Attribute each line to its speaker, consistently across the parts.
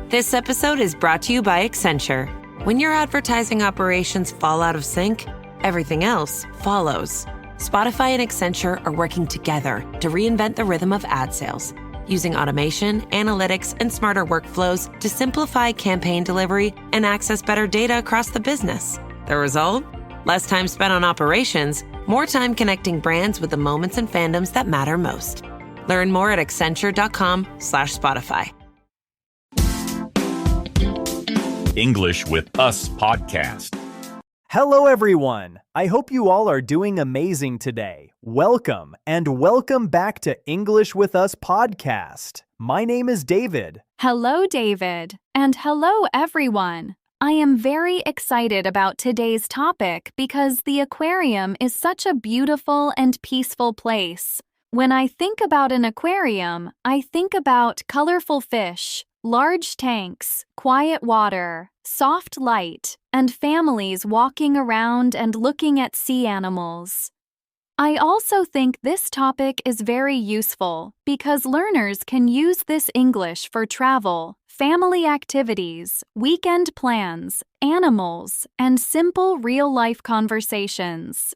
Speaker 1: This episode is brought to you by Accenture. When your advertising operations fall out of sync, everything else follows. Spotify and Accenture are working together to reinvent the rhythm of ad sales, using automation, analytics, and smarter workflows to simplify campaign delivery and access better data across the business. The result? Less time spent on operations, more time connecting brands with the moments and fandoms that matter most. Learn more at accenture.com/Spotify.
Speaker 2: English with Us podcast.
Speaker 3: Hello, everyone. I hope you all are doing amazing today. Welcome, and welcome back to English with Us podcast. My name is David.
Speaker 4: Hello, David. And hello, everyone. I am very excited about today's topic because the aquarium is such a beautiful and peaceful place. When I think about an aquarium, I think about colorful fish, large tanks, quiet water, soft light, and families walking around and looking at sea animals. I also think this topic is very useful because learners can use this English for travel, family activities, weekend plans, animals, and simple real-life conversations.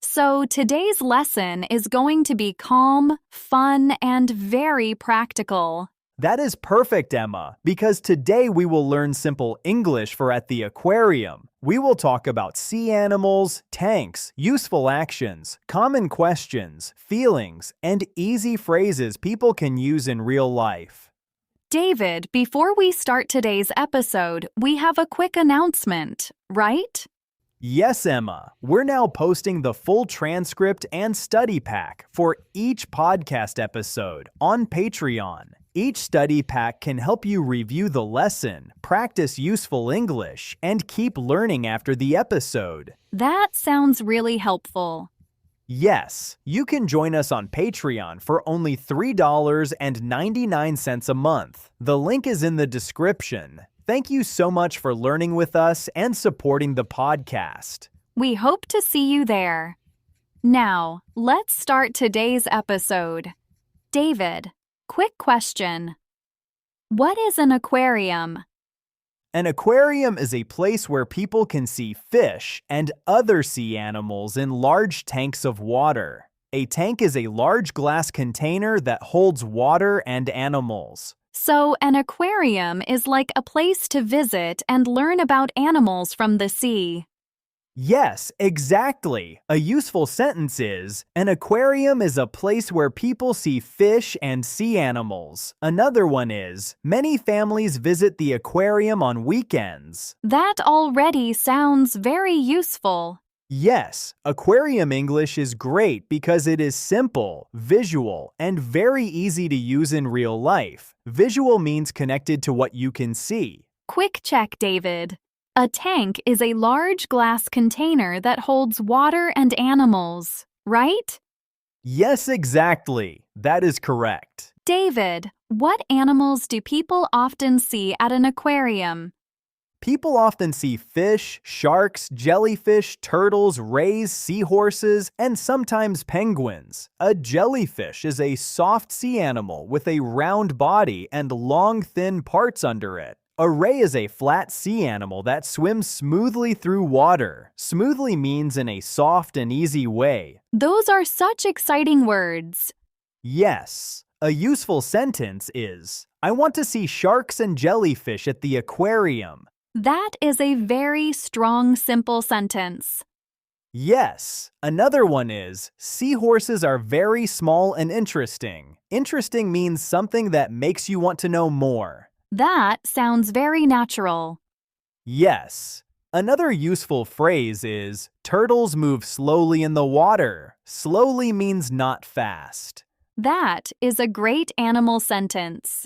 Speaker 4: So today's lesson is going to be calm, fun, and very practical.
Speaker 3: That is perfect, Emma, because today we will learn simple English for At the Aquarium. We will talk about sea animals, tanks, useful actions, common questions, feelings, and easy phrases people can use in real life.
Speaker 4: David, before we start today's episode, we have a quick announcement, right?
Speaker 3: Yes, Emma. We're now posting the full transcript and study pack for each podcast episode on Patreon. Each study pack can help you review the lesson, practice useful English, and keep learning after the episode.
Speaker 4: That sounds really helpful.
Speaker 3: Yes, you can join us on Patreon for only $3.99 a month. The link is in the description. Thank you so much for learning with us and supporting the podcast.
Speaker 4: We hope to see you there. Now, let's start today's episode. David, quick question. What is an aquarium?
Speaker 3: An aquarium is a place where people can see fish and other sea animals in large tanks of water. A tank is a large glass container that holds water and animals.
Speaker 4: So, an aquarium is like a place to visit and learn about animals from the sea.
Speaker 3: Yes, exactly. A useful sentence is, an aquarium is a place where people see fish and sea animals. Another one is, many families visit the aquarium on weekends.
Speaker 4: That already sounds very useful.
Speaker 3: Yes, aquarium English is great because it is simple, visual, and very easy to use in real life. Visual means connected to what you can see.
Speaker 4: Quick check, David. A tank is a large glass container that holds water and animals, right?
Speaker 3: Yes, exactly. That is correct.
Speaker 4: David, what animals do people often see at an aquarium?
Speaker 3: People often see fish, sharks, jellyfish, turtles, rays, seahorses, and sometimes penguins. A jellyfish is a soft sea animal with a round body and long, thin parts under it. A ray is a flat sea animal that swims smoothly through water. Smoothly means in a soft and easy way.
Speaker 4: Those are such exciting words.
Speaker 3: Yes. A useful sentence is, I want to see sharks and jellyfish at the aquarium.
Speaker 4: That is a very strong, simple sentence.
Speaker 3: Yes. Another one is, seahorses are very small and interesting. Interesting means something that makes you want to know more.
Speaker 4: That sounds very natural.
Speaker 3: Yes. Another useful phrase is, turtles move slowly in the water. Slowly means not fast.
Speaker 4: That is a great animal sentence.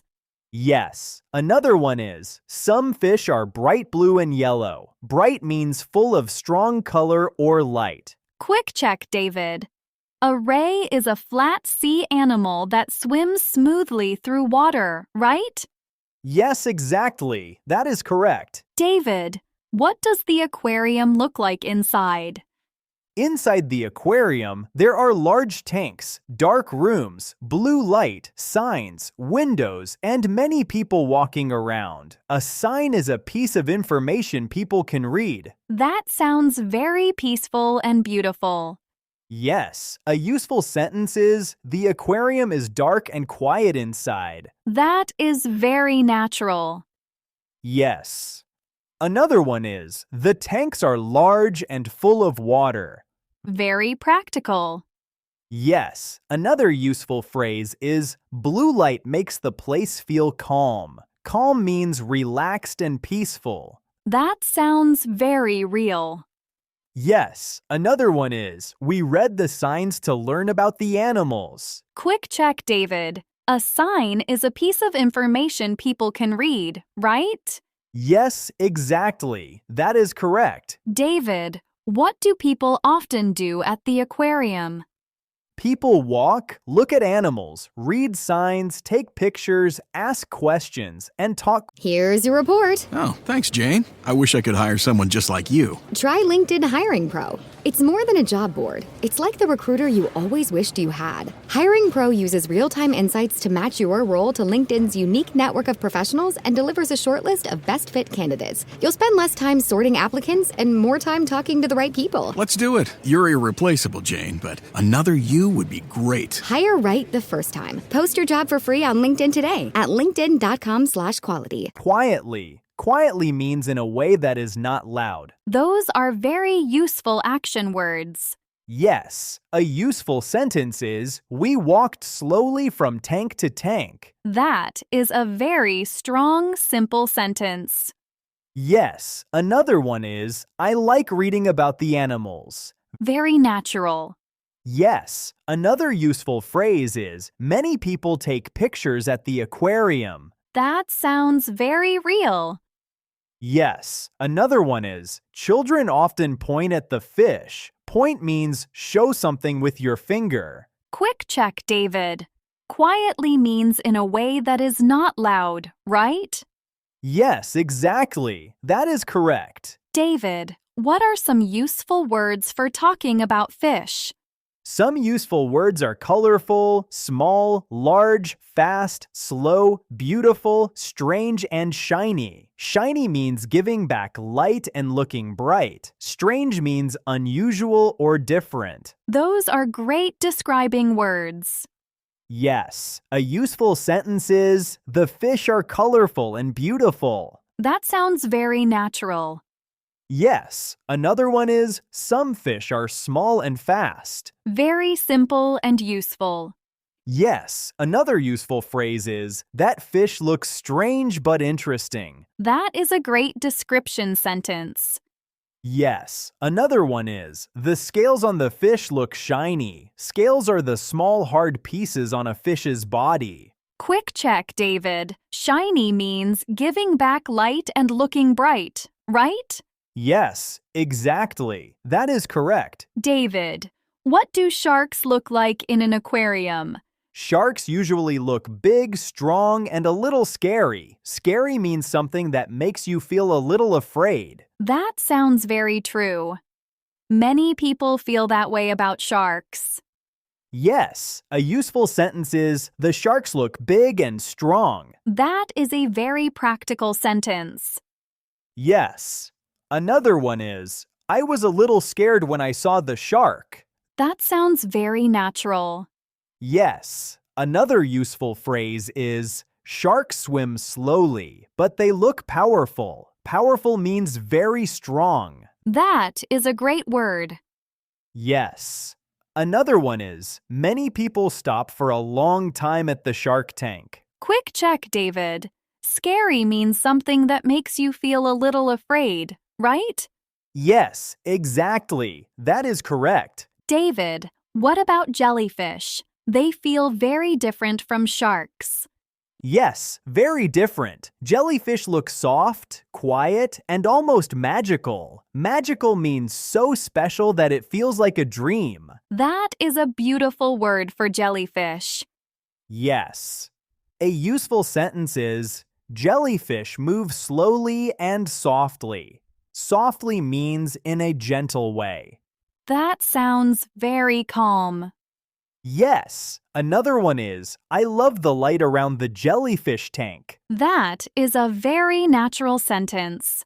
Speaker 3: Yes. Another one is, some fish are bright blue and yellow. Bright means full of strong color or light.
Speaker 4: Quick check, David. A ray is a flat sea animal that swims smoothly through water, right?
Speaker 3: Yes, exactly. That is correct.
Speaker 4: David, what does the aquarium look like inside?
Speaker 3: Inside the aquarium, there are large tanks, dark rooms, blue light, signs, windows, and many people walking around. A sign is a piece of information people can read.
Speaker 4: That sounds very peaceful and beautiful.
Speaker 3: Yes, a useful sentence is, the aquarium is dark and quiet inside.
Speaker 4: That is very natural.
Speaker 3: Yes. Another one is, the tanks are large and full of water.
Speaker 4: Very practical.
Speaker 3: Yes, another useful phrase is, blue light makes the place feel calm. Calm means relaxed and peaceful.
Speaker 4: That sounds very real.
Speaker 3: Yes, another one is, we read the signs to learn about the animals.
Speaker 4: Quick check, David. A sign is a piece of information people can read, right?
Speaker 3: Yes, exactly. That is correct.
Speaker 4: David, what do people often do at the aquarium?
Speaker 3: People walk, look at animals, read signs, take pictures, ask questions, and talk.
Speaker 5: Here's your report.
Speaker 6: Oh, thanks, Jane. I wish I could hire someone just like you.
Speaker 5: Try LinkedIn Hiring Pro. It's more than a job board. It's like the recruiter you always wished you had. Hiring Pro uses real-time insights to match your role to LinkedIn's unique network of professionals and delivers a short list of best fit candidates. You'll spend less time sorting applicants and more time talking to the right people.
Speaker 6: Let's do it. You're irreplaceable, Jane, but another you would be great.
Speaker 5: Hire right the first time. Post your job for free on LinkedIn today at linkedin.com/quality.
Speaker 3: Quietly. Quietly means in a way that is not loud.
Speaker 4: Those are very useful action words.
Speaker 3: Yes, a useful sentence is, we walked slowly from tank to tank.
Speaker 4: That is a very strong, simple sentence.
Speaker 3: Yes, another one is, I like reading about the animals.
Speaker 4: Very natural.
Speaker 3: Yes, another useful phrase is, many people take pictures at the aquarium.
Speaker 4: That sounds very real.
Speaker 3: Yes, another one is, children often point at the fish. Point means show something with your finger.
Speaker 4: Quick check, David. Quietly means in a way that is not loud, right?
Speaker 3: Yes, exactly. That is correct.
Speaker 4: David, what are some useful words for talking about fish?
Speaker 3: Some useful words are colorful, small, large, fast, slow, beautiful, strange, and shiny. Shiny means giving back light and looking bright. Strange means unusual or different.
Speaker 4: Those are great describing words.
Speaker 3: Yes, a useful sentence is, the fish are colorful and beautiful.
Speaker 4: That sounds very natural.
Speaker 3: Yes, another one is, some fish are small and fast.
Speaker 4: Very simple and useful.
Speaker 3: Yes, another useful phrase is, that fish looks strange but interesting.
Speaker 4: That is a great description sentence.
Speaker 3: Yes, another one is, the scales on the fish look shiny. Scales are the small hard pieces on a fish's body.
Speaker 4: Quick check, David. Shiny means giving back light and looking bright, right?
Speaker 3: Yes, exactly. That is correct.
Speaker 4: David, what do sharks look like in an aquarium?
Speaker 3: Sharks usually look big, strong, and a little scary. Scary means something that makes you feel a little afraid.
Speaker 4: That sounds very true. Many people feel that way about sharks.
Speaker 3: Yes, a useful sentence is, the sharks look big and strong.
Speaker 4: That is a very practical sentence.
Speaker 3: Yes. Another one is, I was a little scared when I saw the shark.
Speaker 4: That sounds very natural.
Speaker 3: Yes. Another useful phrase is, sharks swim slowly, but they look powerful. Powerful means very strong.
Speaker 4: That is a great word.
Speaker 3: Yes. Another one is, many people stop for a long time at the shark tank.
Speaker 4: Quick check, David. Scary means something that makes you feel a little afraid, right?
Speaker 3: Yes, exactly. That is correct.
Speaker 4: David, what about jellyfish? They feel very different from sharks.
Speaker 3: Yes, very different. Jellyfish look soft, quiet, and almost magical. Magical means so special that it feels like a dream.
Speaker 4: That is a beautiful word for jellyfish.
Speaker 3: Yes. A useful sentence is, jellyfish move slowly and softly. Softly means in a gentle way.
Speaker 4: That sounds very calm.
Speaker 3: Yes. Another one is, I love the light around the jellyfish tank.
Speaker 4: That is a very natural sentence.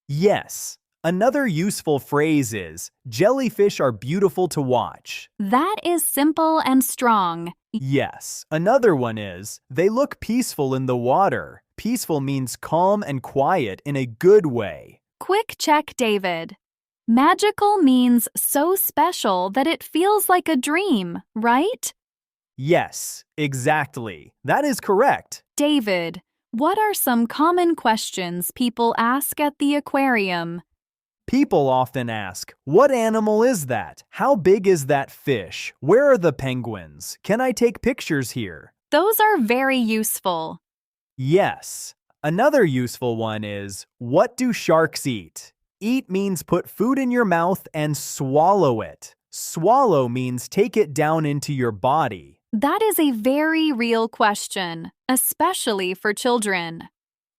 Speaker 3: Yes. Another useful phrase is, jellyfish are beautiful to watch.
Speaker 4: That is simple and strong.
Speaker 3: Yes. Another one is, they look peaceful in the water. Peaceful means calm and quiet in a good way.
Speaker 4: Quick check, David. Magical means so special that it feels like a dream, right?
Speaker 3: Yes, exactly. That is correct.
Speaker 4: David, what are some common questions people ask at the aquarium?
Speaker 3: People often ask, what animal is that? How big is that fish? Where are the penguins? Can I take pictures here?
Speaker 4: Those are very useful.
Speaker 3: Yes. Another useful one is, what do sharks eat? Eat means put food in your mouth and swallow it. Swallow means take it down into your body.
Speaker 4: That is a very real question, especially for children.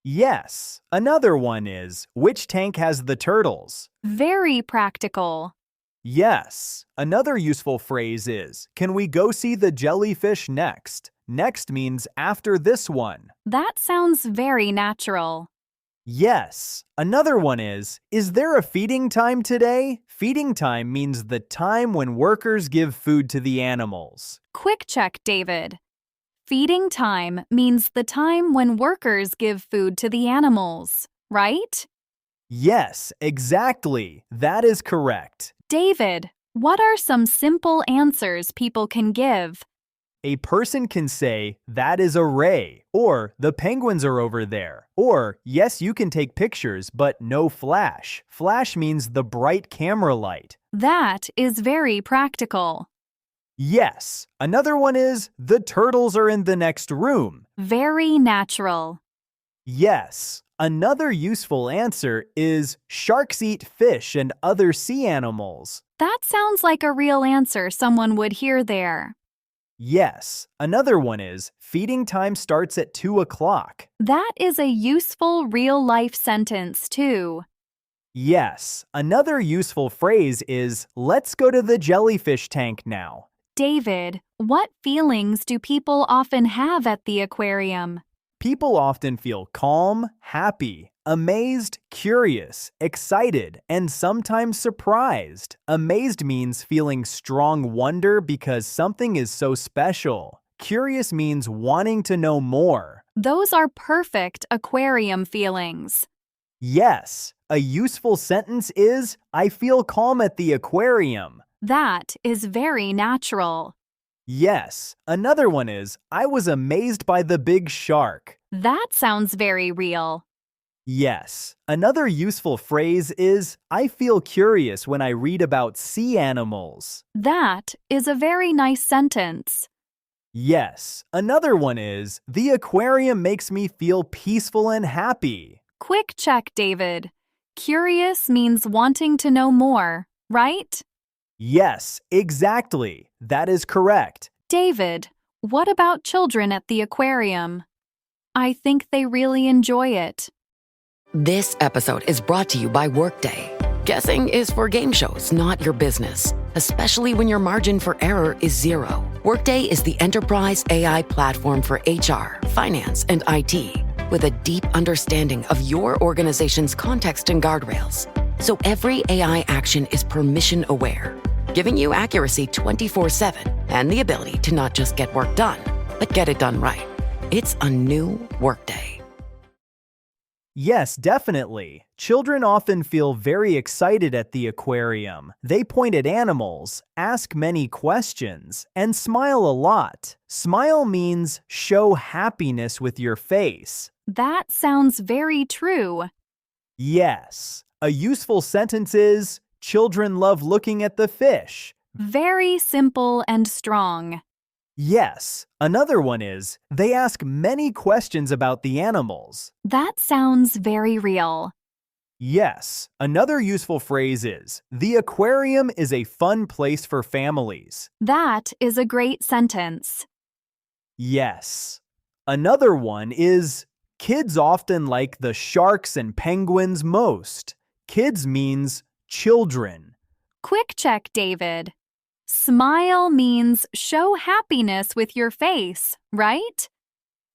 Speaker 3: Yes. Another one is, which tank has the turtles?
Speaker 4: Very practical.
Speaker 3: Yes. Another useful phrase is, can we go see the jellyfish next? Next means after this one.
Speaker 4: That sounds very natural.
Speaker 3: Yes. Another one is there a feeding time today? Feeding time means the time when workers give food to the animals.
Speaker 4: Quick check, David. Feeding time means the time when workers give food to the animals, right?
Speaker 3: Yes, exactly. That is correct.
Speaker 4: David, what are some simple answers people can give?
Speaker 3: A person can say, that is a ray, or the penguins are over there, or yes, you can take pictures, but no flash. Flash means the bright camera light.
Speaker 4: That is very practical.
Speaker 3: Yes. Another one is, the turtles are in the next room.
Speaker 4: Very natural.
Speaker 3: Yes. Another useful answer is, sharks eat fish and other sea animals.
Speaker 4: That sounds like a real answer someone would hear there.
Speaker 3: Yes. Another one is, feeding time starts at 2 o'clock.
Speaker 4: That is a useful real-life sentence, too.
Speaker 3: Yes. Another useful phrase is, let's go to the jellyfish tank now.
Speaker 4: David, what feelings do people often have at the aquarium?
Speaker 3: People often feel calm, happy, amazed, curious, excited, and sometimes surprised. Amazed means feeling strong wonder because something is so special. Curious means wanting to know more.
Speaker 4: Those are perfect aquarium feelings.
Speaker 3: Yes, a useful sentence is, I feel calm at the aquarium.
Speaker 4: That is very natural.
Speaker 3: Yes, another one is, I was amazed by the big shark.
Speaker 4: That sounds very real.
Speaker 3: Yes, another useful phrase is, I feel curious when I read about sea animals.
Speaker 4: That is a very nice sentence.
Speaker 3: Yes, another one is, the aquarium makes me feel peaceful and happy.
Speaker 4: Quick check, David. Curious means wanting to know more, right?
Speaker 3: Yes, exactly. That is correct.
Speaker 4: David, what about children at the aquarium? I think they really enjoy it.
Speaker 7: This episode is brought to you by Workday. Guessing is for game shows, not your business, especially when your margin for error is zero. Workday is the enterprise AI platform for HR, finance, and IT, with a deep understanding of your organization's context and guardrails. So every AI action is permission aware, giving you accuracy 24/7 and the ability to not just get work done, but get it done right. It's a new Workday.
Speaker 3: Yes, definitely. Children often feel very excited at the aquarium. They point at animals, ask many questions, and smile a lot. Smile means show happiness with your face.
Speaker 4: That sounds very true.
Speaker 3: Yes. A useful sentence is, children love looking at the fish.
Speaker 4: Very simple and strong.
Speaker 3: Yes. Another one is, they ask many questions about the animals.
Speaker 4: That sounds very real.
Speaker 3: Yes. Another useful phrase is, the aquarium is a fun place for families.
Speaker 4: That is a great sentence.
Speaker 3: Yes. Another one is, kids often like the sharks and penguins most. Kids means children.
Speaker 4: Quick check, David. Smile means show happiness with your face, right?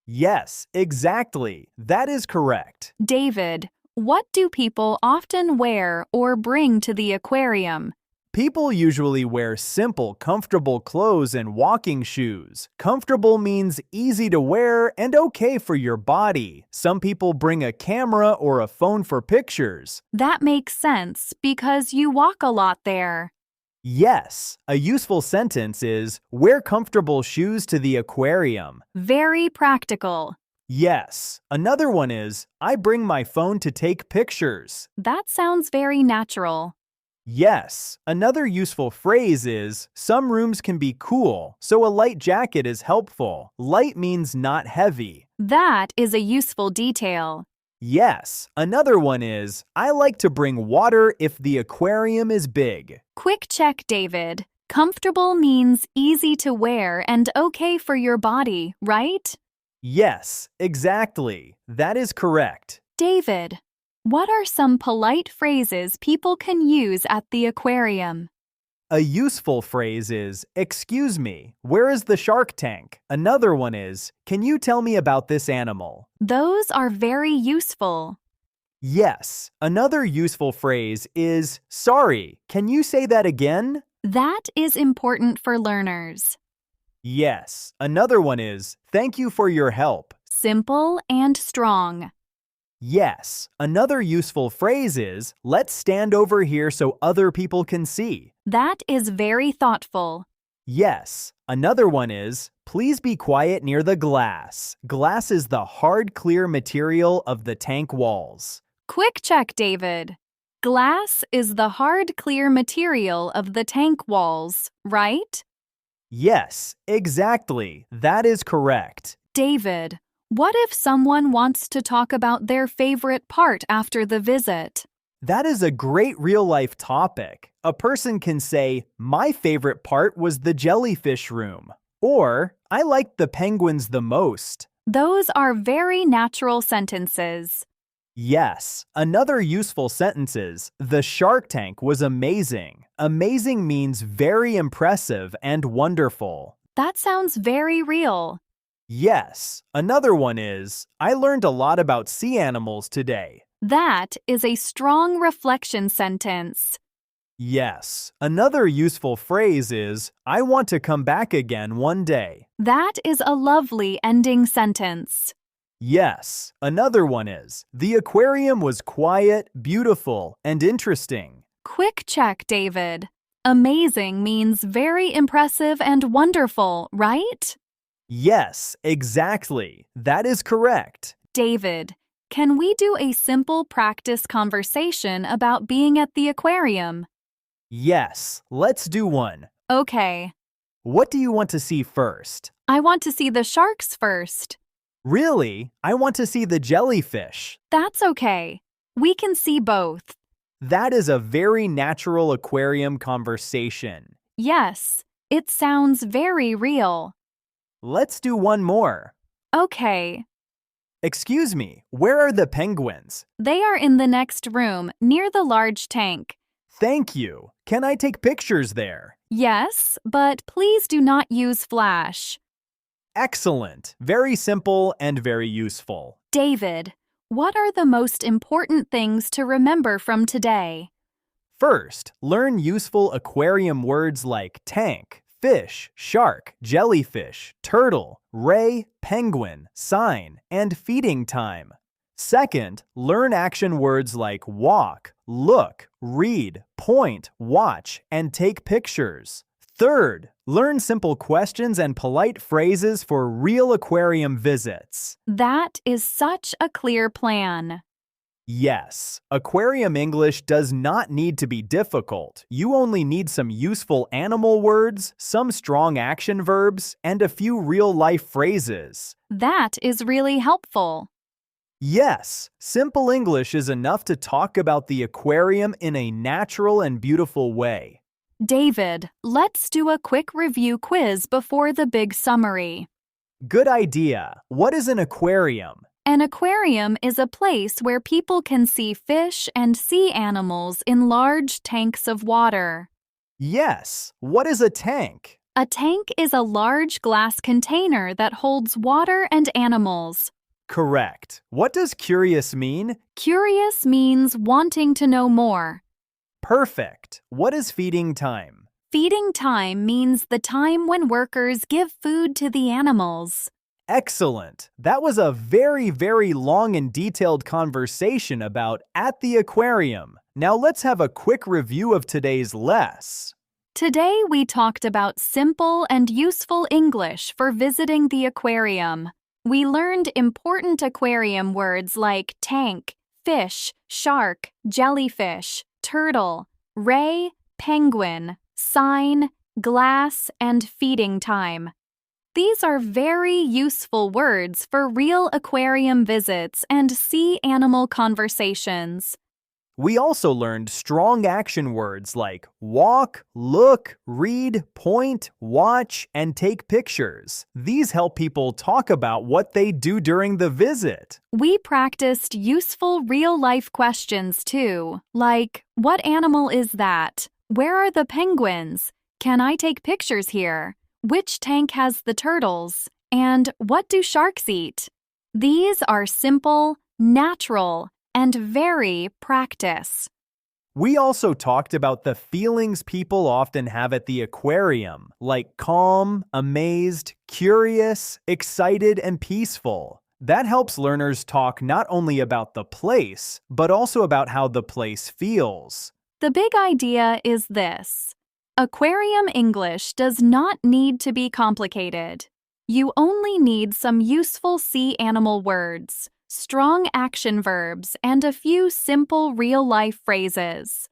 Speaker 3: Yes, exactly. That is correct.
Speaker 4: David, what do people often wear or bring to the aquarium?
Speaker 3: People usually wear simple, comfortable clothes and walking shoes. Comfortable means easy to wear and okay for your body. Some people bring a camera or a phone for pictures.
Speaker 4: That makes sense because you walk a lot there.
Speaker 3: Yes, a useful sentence is, wear comfortable shoes to the aquarium.
Speaker 4: Very practical.
Speaker 3: Yes, another one is, I bring my phone to take pictures.
Speaker 4: That sounds very natural.
Speaker 3: Yes, another useful phrase is, some rooms can be cool, so a light jacket is helpful. Light means not heavy.
Speaker 4: That is a useful detail.
Speaker 3: Yes, another one is, I like to bring water if the aquarium is big.
Speaker 4: Quick check, David. Comfortable means easy to wear and okay for your body, right?
Speaker 3: Yes, exactly. That is correct.
Speaker 4: David, what are some polite phrases people can use at the aquarium?
Speaker 3: A useful phrase is, excuse me, where is the shark tank? Another one is, can you tell me about this animal?
Speaker 4: Those are very useful.
Speaker 3: Yes, another useful phrase is, sorry, can you say that again?
Speaker 4: That is important for learners.
Speaker 3: Yes, another one is, thank you for your help.
Speaker 4: Simple and strong.
Speaker 3: Yes, another useful phrase is, let's stand over here so other people can see.
Speaker 4: That is very thoughtful.
Speaker 3: Yes, another one is, please be quiet near the glass. Glass is the hard, clear material of the tank walls.
Speaker 4: Quick check, David. Glass is the hard, clear material of the tank walls, right?
Speaker 3: Yes, exactly. That is correct.
Speaker 4: David, what if someone wants to talk about their favorite part after the visit?
Speaker 3: That is a great real-life topic. A person can say, my favorite part was the jellyfish room. Or, I liked the penguins the most.
Speaker 4: Those are very natural sentences.
Speaker 3: Yes, another useful sentence is, the shark tank was amazing. Amazing means very impressive and wonderful.
Speaker 4: That sounds very real.
Speaker 3: Yes, another one is, I learned a lot about sea animals today.
Speaker 4: That is a strong reflection sentence.
Speaker 3: Yes, another useful phrase is, I want to come back again one day.
Speaker 4: That is a lovely ending sentence.
Speaker 3: Yes, another one is, the aquarium was quiet, beautiful, and interesting.
Speaker 4: Quick check, David. Amazing means very impressive and wonderful, right?
Speaker 3: Yes, exactly. That is correct.
Speaker 4: David, can we do a simple practice conversation about being at the aquarium?
Speaker 3: Yes, let's do one.
Speaker 4: Okay.
Speaker 3: What do you want to see first?
Speaker 4: I want to see the sharks first.
Speaker 3: Really? I want to see the jellyfish.
Speaker 4: That's okay. We can see both.
Speaker 3: That is a very natural aquarium conversation.
Speaker 4: Yes, it sounds very real.
Speaker 3: Let's do one more.
Speaker 4: Okay.
Speaker 3: Excuse me, where are the penguins?
Speaker 4: They are in the next room, near the large tank.
Speaker 3: Thank you. Can I take pictures there?
Speaker 4: Yes, but please do not use flash.
Speaker 3: Excellent. Very simple and very useful.
Speaker 4: David, what are the most important things to remember from today?
Speaker 3: First, learn useful aquarium words like tank, fish, shark, jellyfish, turtle, ray, penguin, sign, and feeding time. Second, learn action words like walk, look, read, point, watch, and take pictures. Third, learn simple questions and polite phrases for real aquarium visits.
Speaker 4: That is such a clear plan.
Speaker 3: Yes, aquarium English does not need to be difficult. You only need some useful animal words, some strong action verbs, and a few real-life phrases.
Speaker 4: That is really helpful.
Speaker 3: Yes, simple English is enough to talk about the aquarium in a natural and beautiful way.
Speaker 4: David, let's do a quick review quiz before the big summary.
Speaker 3: Good idea. What is an aquarium?
Speaker 4: An aquarium is a place where people can see fish and sea animals in large tanks of water.
Speaker 3: Yes. What is a tank?
Speaker 4: A tank is a large glass container that holds water and animals.
Speaker 3: Correct. What does curious mean?
Speaker 4: Curious means wanting to know more.
Speaker 3: Perfect. What is feeding time?
Speaker 4: Feeding time means the time when workers give food to the animals.
Speaker 3: Excellent. That was a very, very long and detailed conversation about At the Aquarium. Now let's have a quick review of today's lesson.
Speaker 4: Today we talked about simple and useful English for visiting the aquarium. We learned important aquarium words like tank, fish, shark, jellyfish, turtle, ray, penguin, sign, glass, and feeding time. These are very useful words for real aquarium visits and sea animal conversations.
Speaker 3: We also learned strong action words like walk, look, read, point, watch, and take pictures. These help people talk about what they do during the visit.
Speaker 4: We practiced useful real-life questions too, like, what animal is that? Where are the penguins? Can I take pictures here? Which tank has the turtles? And what do sharks eat? These are simple, natural, and very practice.
Speaker 3: We also talked about the feelings people often have at the aquarium, like calm, amazed, curious, excited, and peaceful. That helps learners talk not only about the place, but also about how the place feels.
Speaker 4: The big idea is this: aquarium English does not need to be complicated. You only need some useful sea animal words, strong action verbs, and a few simple real-life phrases.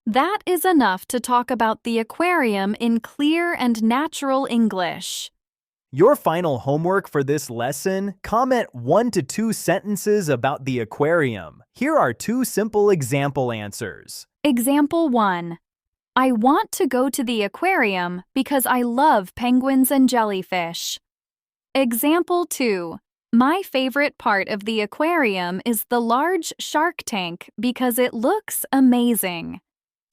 Speaker 4: That is enough to talk about the aquarium in clear and natural English.
Speaker 3: Your final homework for this lesson: comment 1 to 2 sentences about the aquarium. Here are 2 simple example answers.
Speaker 4: Example 1. I want to go to the aquarium because I love penguins and jellyfish. Example 2. My favorite part of the aquarium is the large shark tank because it looks amazing.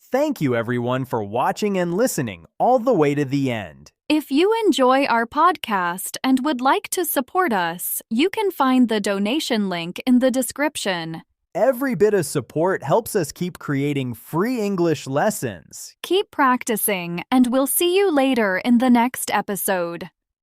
Speaker 3: Thank you everyone for watching and listening all the way to the end.
Speaker 4: If you enjoy our podcast and would like to support us, you can find the donation link in the description.
Speaker 3: Every bit of support helps us keep creating free English lessons.
Speaker 4: Keep practicing, and we'll see you later in the next episode.